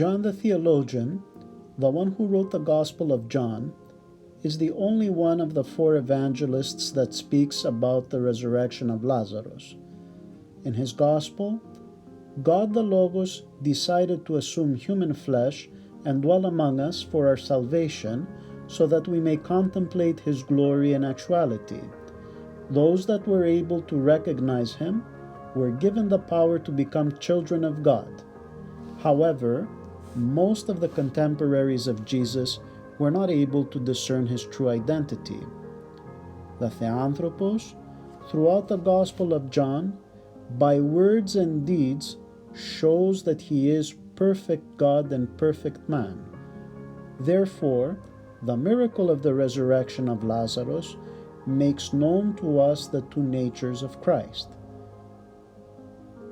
John the theologian, the one who wrote the Gospel of John, is the only one of the four evangelists that speaks about the resurrection of Lazarus. In his Gospel, God the Logos decided to assume human flesh and dwell among us for our salvation, so that we may contemplate his glory and actuality. Those that were able to recognize him were given the power to become children of God. However, most of the contemporaries of Jesus were not able to discern his true identity. The Theanthropos, throughout the Gospel of John, by words and deeds, shows that he is perfect God and perfect man. Therefore, the miracle of the resurrection of Lazarus makes known to us the two natures of Christ.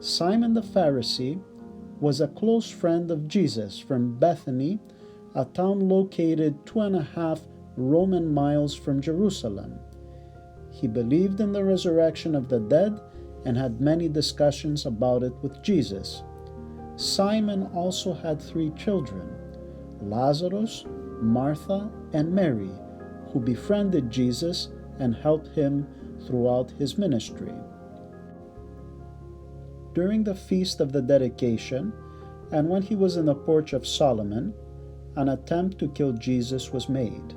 Simon the Pharisee was a close friend of Jesus from Bethany, a town located 2.5 Roman miles from Jerusalem. He believed in the resurrection of the dead and had many discussions about it with Jesus. Simon also had 3 children, Lazarus, Martha, and Mary, who befriended Jesus and helped him throughout his ministry. During the feast of the dedication, and when he was in the porch of Solomon, an attempt to kill Jesus was made.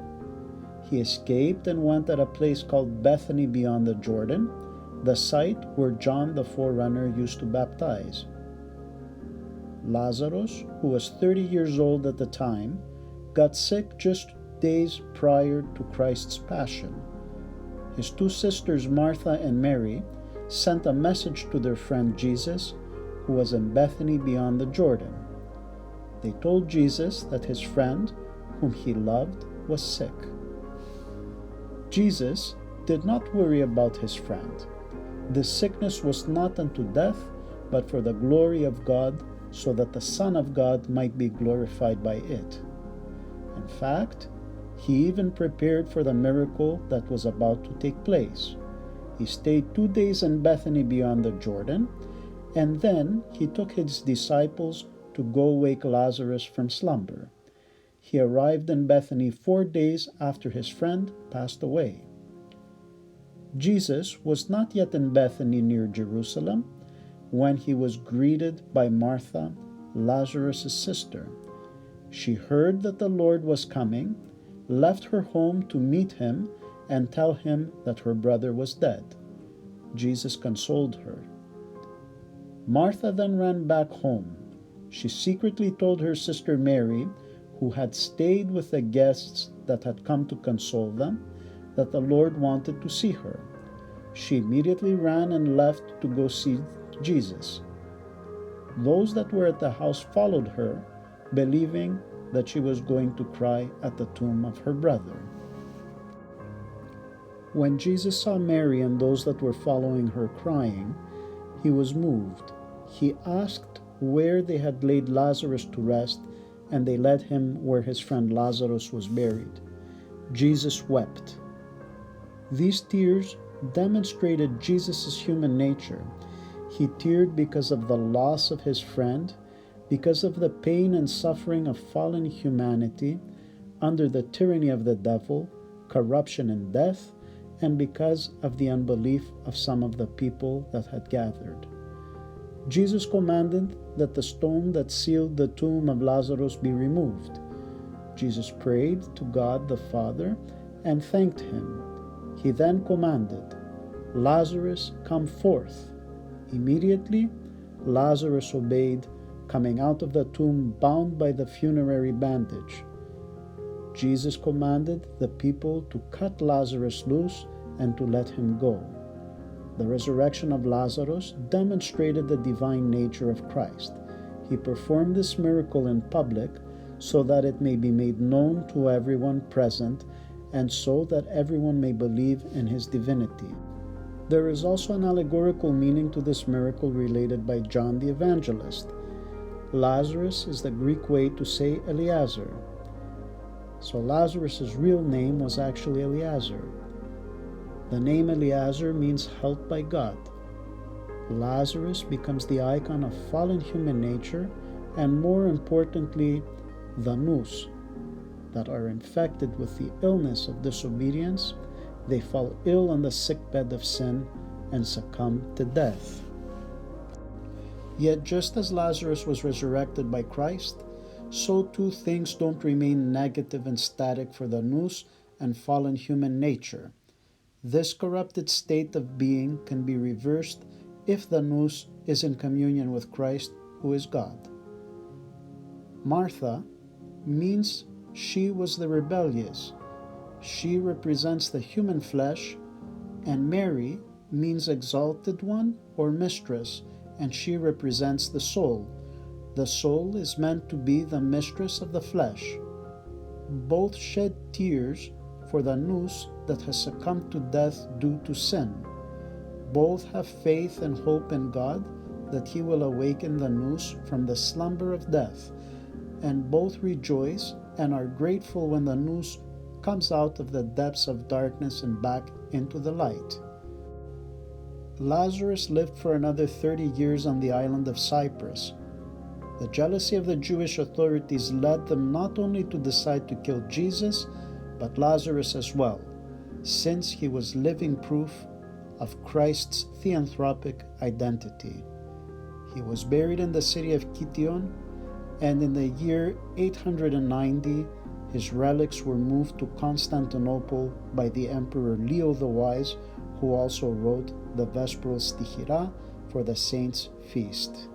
He escaped and went at a place called Bethany beyond the Jordan, the site where John the Forerunner used to baptize. Lazarus, who was 30 years old at the time, got sick just days prior to Christ's passion. His 2 sisters, Martha and Mary, sent a message to their friend Jesus, who was in Bethany beyond the Jordan. They told Jesus that his friend, whom he loved, was sick. Jesus did not worry about his friend. The sickness was not unto death, but for the glory of God, so that the Son of God might be glorified by it. In fact, he even prepared for the miracle that was about to take place. He stayed 2 days in Bethany beyond the Jordan, and then he took his disciples to go wake Lazarus from slumber. He arrived in Bethany 4 days after his friend passed away. Jesus was not yet in Bethany near Jerusalem when he was greeted by Martha, Lazarus' sister. She heard that the Lord was coming, left her home to meet him and tell him that her brother was dead. Jesus consoled her. Martha then ran back home. She secretly told her sister Mary, who had stayed with the guests that had come to console them, that the Lord wanted to see her. She immediately ran and left to go see Jesus. Those that were at the house followed her, believing that she was going to cry at the tomb of her brother. When Jesus saw Mary and those that were following her crying, he was moved. He asked where they had laid Lazarus to rest, and they led him where his friend Lazarus was buried. Jesus wept. These tears demonstrated Jesus' human nature. He teared because of the loss of his friend, because of the pain and suffering of fallen humanity under the tyranny of the devil, corruption and death, and because of the unbelief of some of the people that had gathered. Jesus commanded that the stone that sealed the tomb of Lazarus be removed. Jesus prayed to God the Father and thanked him. He then commanded, "Lazarus, come forth." Immediately, Lazarus obeyed, coming out of the tomb bound by the funerary bandage. Jesus commanded the people to cut Lazarus loose and to let him go. The resurrection of Lazarus demonstrated the divine nature of Christ. He performed this miracle in public so that it may be made known to everyone present and so that everyone may believe in his divinity. There is also an allegorical meaning to this miracle related by John the Evangelist. Lazarus is the Greek way to say Eliezer. So Lazarus' real name was actually Eliezer. The name Eliezer means helped by God. Lazarus becomes the icon of fallen human nature and more importantly, the nous, that are infected with the illness of disobedience. They fall ill on the sickbed of sin and succumb to death. Yet just as Lazarus was resurrected by Christ, so too things don't remain negative and static for the nous and fallen human nature. This corrupted state of being can be reversed if the nous is in communion with Christ, who is God. Martha means she was the rebellious. She represents the human flesh, and Mary means exalted one or mistress, and she represents the soul. The soul is meant to be the mistress of the flesh. Both shed tears for the nous that has succumbed to death due to sin. Both have faith and hope in God that He will awaken the nous from the slumber of death, and both rejoice and are grateful when the nous comes out of the depths of darkness and back into the light. Lazarus lived for another 30 years on the island of Cyprus. The jealousy of the Jewish authorities led them not only to decide to kill Jesus, but Lazarus as well, since he was living proof of Christ's theanthropic identity. He was buried in the city of Kition, and in the year 890, his relics were moved to Constantinople by the Emperor Leo the Wise, who also wrote the Vesperal Stichira for the saint's feast.